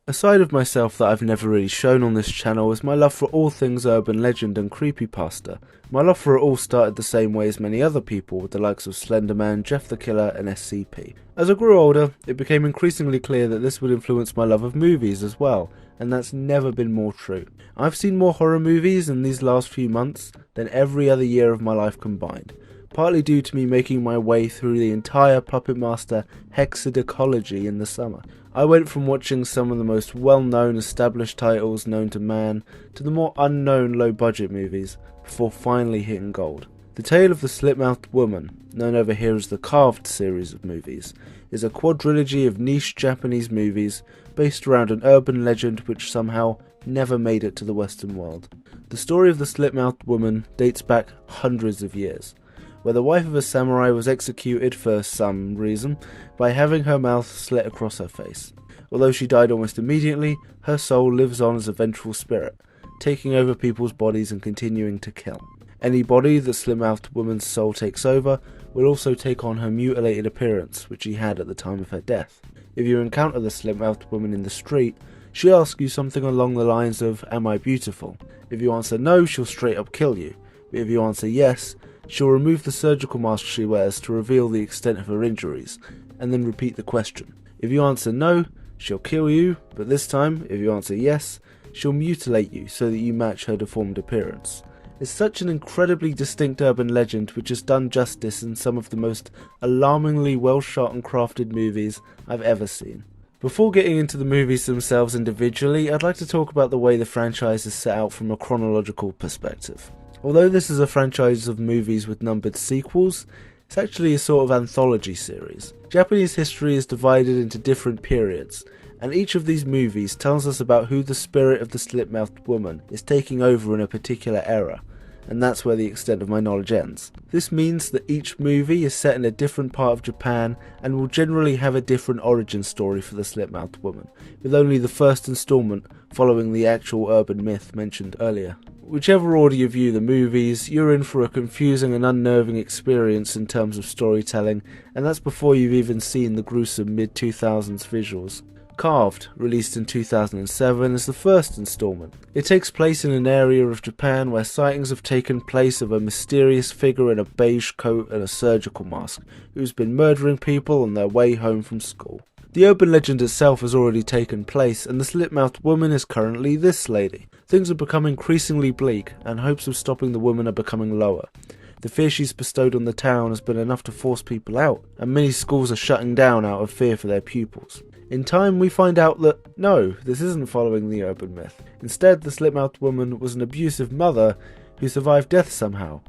A side of myself that I've never really shown on this channel is my love for all things urban legend and creepypasta. My love for it all started the same way as many other people, with the likes of Slenderman, Jeff the Killer and SCP. As I grew older, it became increasingly clear that this would influence my love of movies as well, and that's never been more true. I've seen more horror movies in these last few months than every other year of my life combined, partly due to me making my way through the entire Puppet Master hexadecology in the summer. I went from watching some of the most well-known established titles known to man to the more unknown low-budget movies before finally hitting gold. The Tale of the Slit-Mouthed Woman, known over here as the Carved series of movies, is a quadrilogy of niche Japanese movies based around an urban legend which somehow never made it to the Western world. The story of the Slit-Mouthed Woman dates back hundreds of years, where the wife of a samurai was executed for some reason by having her mouth slit across her face. Although she died almost immediately, her soul lives on as a vengeful spirit, taking over people's bodies and continuing to kill. Any body the Slit-Mouthed Woman's soul takes over will also take on her mutilated appearance, which she had at the time of her death. If you encounter the Slit-Mouthed Woman in the street, she'll ask you something along the lines of, "Am I beautiful?" If you answer no, she'll straight up kill you. But if you answer yes, she'll remove the surgical mask she wears to reveal the extent of her injuries, and then repeat the question. If you answer no, she'll kill you, but this time, if you answer yes, she'll mutilate you so that you match her deformed appearance. It's such an incredibly distinct urban legend which has done justice in some of the most alarmingly well shot and crafted movies I've ever seen. Before getting into the movies themselves individually, I'd like to talk about the way the franchise is set out from a chronological perspective. Although this is a franchise of movies with numbered sequels, it's actually a sort of anthology series. Japanese history is divided into different periods, and each of these movies tells us about who the spirit of the Slit-Mouthed Woman is taking over in a particular era, and that's where the extent of my knowledge ends. This means that each movie is set in a different part of Japan and will generally have a different origin story for the Slit-Mouthed Woman, with only the first installment following the actual urban myth mentioned earlier. Whichever order you view the movies, you're in for a confusing and unnerving experience in terms of storytelling, and that's before you've even seen the gruesome mid-2000s visuals. Carved, released in 2007, is the first installment. It takes place in an area of Japan where sightings have taken place of a mysterious figure in a beige coat and a surgical mask, who's been murdering people on their way home from school. The urban legend itself has already taken place, and the Slit-Mouthed Woman is currently this lady. Things have become increasingly bleak, and hopes of stopping the woman are becoming lower. The fear she's bestowed on the town has been enough to force people out, and many schools are shutting down out of fear for their pupils. In time, we find out that, no, this isn't following the urban myth. Instead, the Slit-Mouthed Woman was an abusive mother who survived death somehow,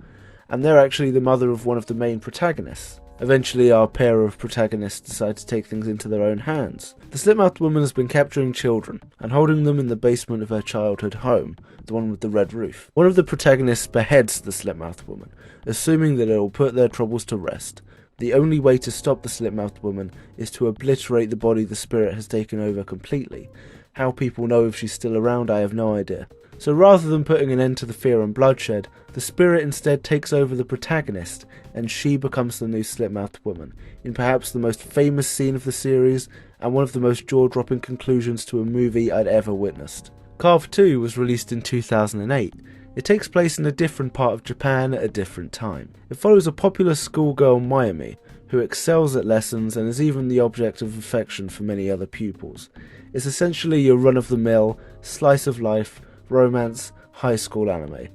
and they're actually the mother of one of the main protagonists. Eventually, our pair of protagonists decide to take things into their own hands. The Slit-Mouthed Woman has been capturing children and holding them in the basement of her childhood home, the one with the red roof. One of the protagonists beheads the Slit-Mouthed Woman, assuming that it will put their troubles to rest. The only way to stop the Slit-Mouthed Woman is to obliterate the body the spirit has taken over completely. How people know if she's still around, I have no idea. So rather than putting an end to the fear and bloodshed, the spirit instead takes over the protagonist, and she becomes the new Slit-Mouthed Woman, in perhaps the most famous scene of the series, and one of the most jaw-dropping conclusions to a movie I'd ever witnessed. Carved 2 was released in 2008. It takes place in a different part of Japan at a different time. It follows a popular schoolgirl, Mayumi, who excels at lessons and is even the object of affection for many other pupils. It's essentially your run-of-the-mill, slice-of-life, romance, high school anime.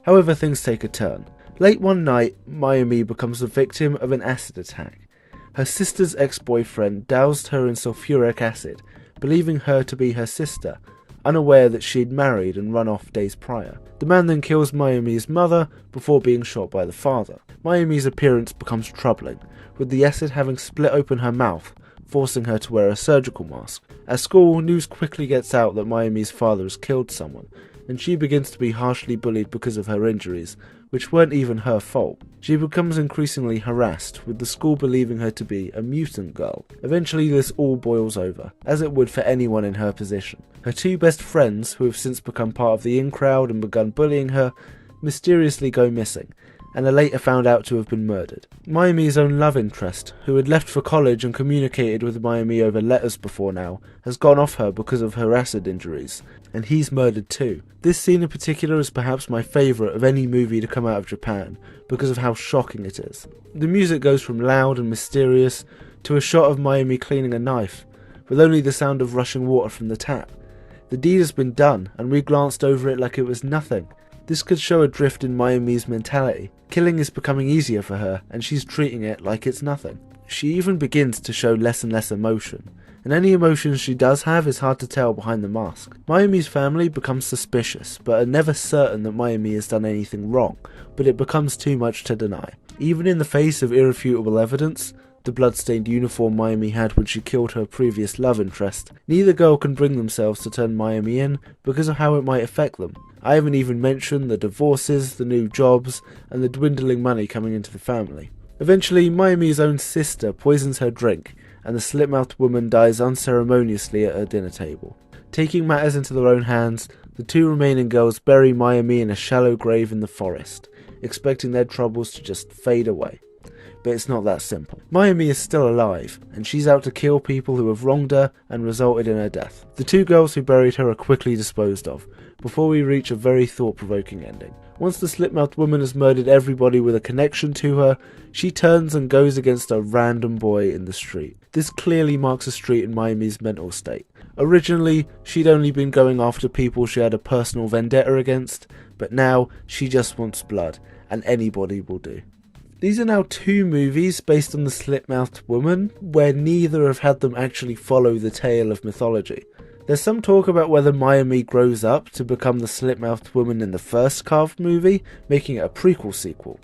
However, things take a turn. Late one night, Mayumi becomes the victim of an acid attack. Her sister's ex-boyfriend doused her in sulfuric acid, believing her to be her sister, unaware that she'd married and run off days prior. The man then kills Mayumi's mother before being shot by the father. Mayumi's appearance becomes troubling, with the acid having split open her mouth, forcing her to wear a surgical mask. At school, news quickly gets out that Mayumi's father has killed someone, and she begins to be harshly bullied because of her injuries, which weren't even her fault. She becomes increasingly harassed, with the school believing her to be a mutant girl. Eventually this all boils over, as it would for anyone in her position. Her two best friends, who have since become part of the in-crowd and begun bullying her, mysteriously go missing, and are later found out to have been murdered. Mayumi's own love interest, who had left for college and communicated with Mayumi over letters before now, has gone off her because of her acid injuries, and he's murdered too. This scene in particular is perhaps my favourite of any movie to come out of Japan, because of how shocking it is. The music goes from loud and mysterious to a shot of Mayumi cleaning a knife, with only the sound of rushing water from the tap. The deed has been done, and we glanced over it like it was nothing. This could show a drift in Mayumi's mentality. Killing is becoming easier for her, and she's treating it like it's nothing. She even begins to show less and less emotion, and any emotions she does have is hard to tell behind the mask. Mayumi's family becomes suspicious, but are never certain that Mayumi has done anything wrong, but it becomes too much to deny. Even in the face of irrefutable evidence, the bloodstained uniform Mayumi had when she killed her previous love interest, neither girl can bring themselves to turn Mayumi in because of how it might affect them. I haven't even mentioned the divorces, the new jobs, and the dwindling money coming into the family. Eventually, Mayumi's own sister poisons her drink, and the slit-mouthed woman dies unceremoniously at her dinner table. Taking matters into their own hands, the two remaining girls bury Mayumi in a shallow grave in the forest, expecting their troubles to just fade away. But it's not that simple. Mayumi is still alive, and she's out to kill people who have wronged her and resulted in her death. The two girls who buried her are quickly disposed of, before we reach a very thought-provoking ending. Once the slit-mouthed woman has murdered everybody with a connection to her, she turns and goes against a random boy in the street. This clearly marks a street in Mayumi's mental state. Originally, she'd only been going after people she had a personal vendetta against, but now she just wants blood, and anybody will do. These are now two movies based on the slit-mouthed woman, where neither have had them actually follow the tale of mythology. There's some talk about whether Mayumi grows up to become the slit-mouthed woman in the first Carved movie, making it a prequel sequel.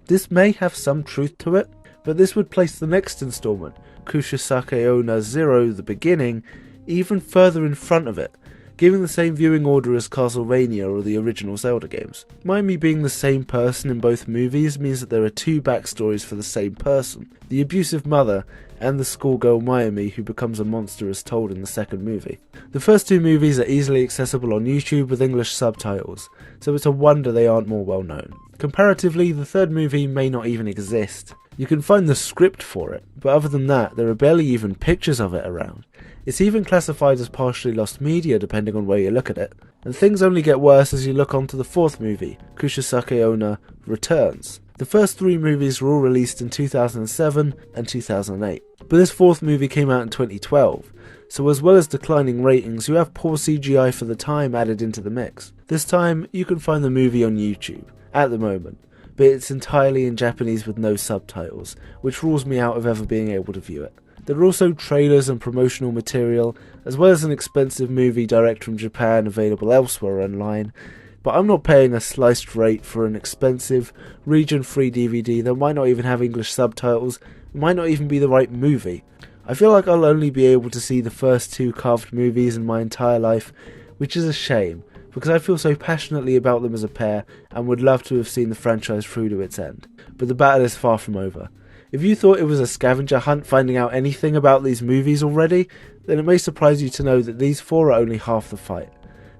This may have some truth to it, but this would place the next installment, Kushisake Onna 0 The Beginning, even further in front of it, giving the same viewing order as Castlevania or the original Zelda games. Mayumi being the same person in both movies means that there are two backstories for the same person, the abusive mother and the schoolgirl Mayumi who becomes a monster as told in the second movie. The first two movies are easily accessible on YouTube with English subtitles, so it's a wonder they aren't more well known. Comparatively, the third movie may not even exist. You can find the script for it, but other than that, there are barely even pictures of it around. It's even classified as partially lost media depending on where you look at it. And things only get worse as you look onto the fourth movie, Kushisake Onna Returns. The first three movies were all released in 2007 and 2008, but this fourth movie came out in 2012, so as well as declining ratings, you have poor CGI for the time added into the mix. This time, you can find the movie on YouTube, at the moment, but it's entirely in Japanese with no subtitles, which rules me out of ever being able to view it. There are also trailers and promotional material, as well as an expensive movie direct from Japan available elsewhere online, but I'm not paying a sliced rate for an expensive, region-free DVD that might not even have English subtitles, and might not even be the right movie. I feel like I'll only be able to see the first two Carved movies in my entire life, which is a shame, because I feel so passionately about them as a pair, and would love to have seen the franchise through to its end. But the battle is far from over. If you thought it was a scavenger hunt finding out anything about these movies already, then it may surprise you to know that these four are only half the fight.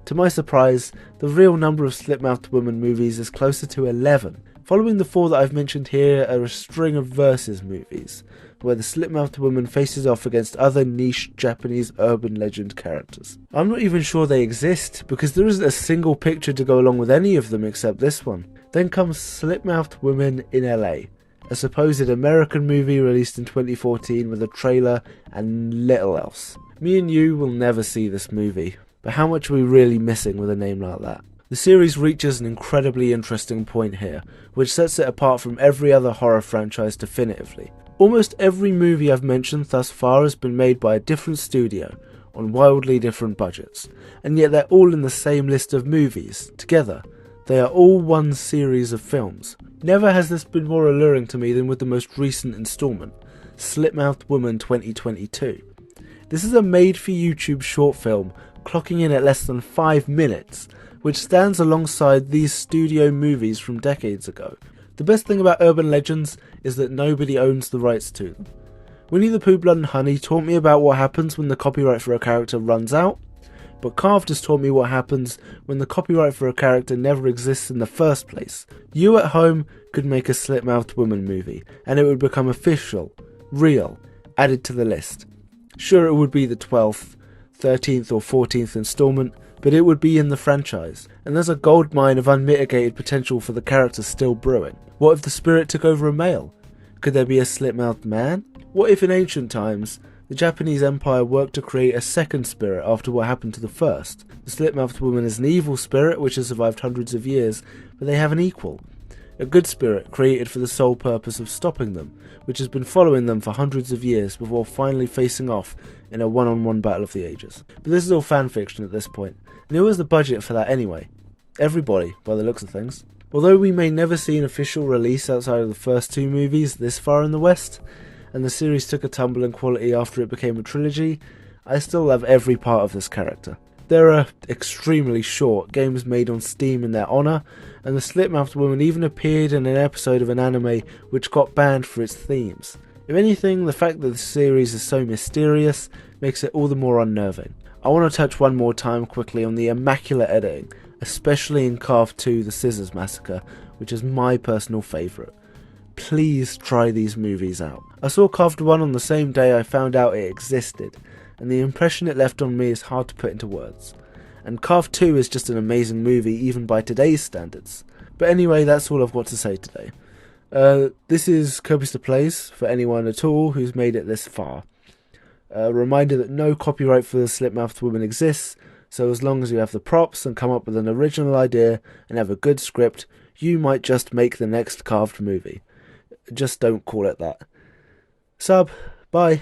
To my surprise, the real number of slit-mouthed woman movies is closer to 11. Following the four that I've mentioned here are a string of versus movies, where the slit-mouthed woman faces off against other niche Japanese urban legend characters. I'm not even sure they exist, because there isn't a single picture to go along with any of them except this one. Then comes Slit-Mouthed Women in LA, a supposed American movie released in 2014 with a trailer and little else. Me and you will never see this movie, but how much are we really missing with a name like that? The series reaches an incredibly interesting point here, which sets it apart from every other horror franchise definitively. Almost every movie I've mentioned thus far has been made by a different studio, on wildly different budgets, and yet they're all in the same list of movies, together. They are all one series of films. Never has this been more alluring to me than with the most recent installment, Slit-Mouthed Woman 2022. This is a made-for-YouTube short film, clocking in at less than 5 minutes, which stands alongside these studio movies from decades ago. The best thing about urban legends is that nobody owns the rights to them. Winnie the Pooh Blood and Honey taught me about what happens when the copyright for a character runs out, but Carved has taught me what happens when the copyright for a character never exists in the first place. You at home could make a slit-mouthed woman movie, and it would become official, real, added to the list. Sure, it would be the 12th, 13th or 14th installment, but it would be in the franchise, and there's a goldmine of unmitigated potential for the character still brewing. What if the spirit took over a male? Could there be a slit-mouthed man? What if in ancient times, the Japanese Empire worked to create a second spirit after what happened to the first? The slit-mouthed woman is an evil spirit which has survived hundreds of years, but they have an equal. A good spirit created for the sole purpose of stopping them, which has been following them for hundreds of years before finally facing off in a one-on-one battle of the ages. But this is all fanfiction at this point, and who has the budget for that anyway? Everybody, by the looks of things. Although we may never see an official release outside of the first two movies this far in the West, and the series took a tumble in quality after it became a trilogy, I still love every part of this character. There are extremely short games made on Steam in their honour, and the slit-mouthed woman even appeared in an episode of an anime which got banned for its themes. If anything, the fact that the series is so mysterious makes it all the more unnerving. I want to touch one more time quickly on the immaculate editing, especially in Carved 2 The Scissors Massacre, which is my personal favourite. Please try these movies out. I saw Carved 1 on the same day I found out it existed, and the impression it left on me is hard to put into words. And Carved 2 is just an amazing movie even by today's standards. But anyway, that's all I've got to say today. This is Kirbyster Plays, for anyone at all who's made it this far. A reminder that no copyright for the slit-mouthed woman exists, so as long as you have the props and come up with an original idea and have a good script, you might just make the next Carved movie. Just don't call it that. Bye.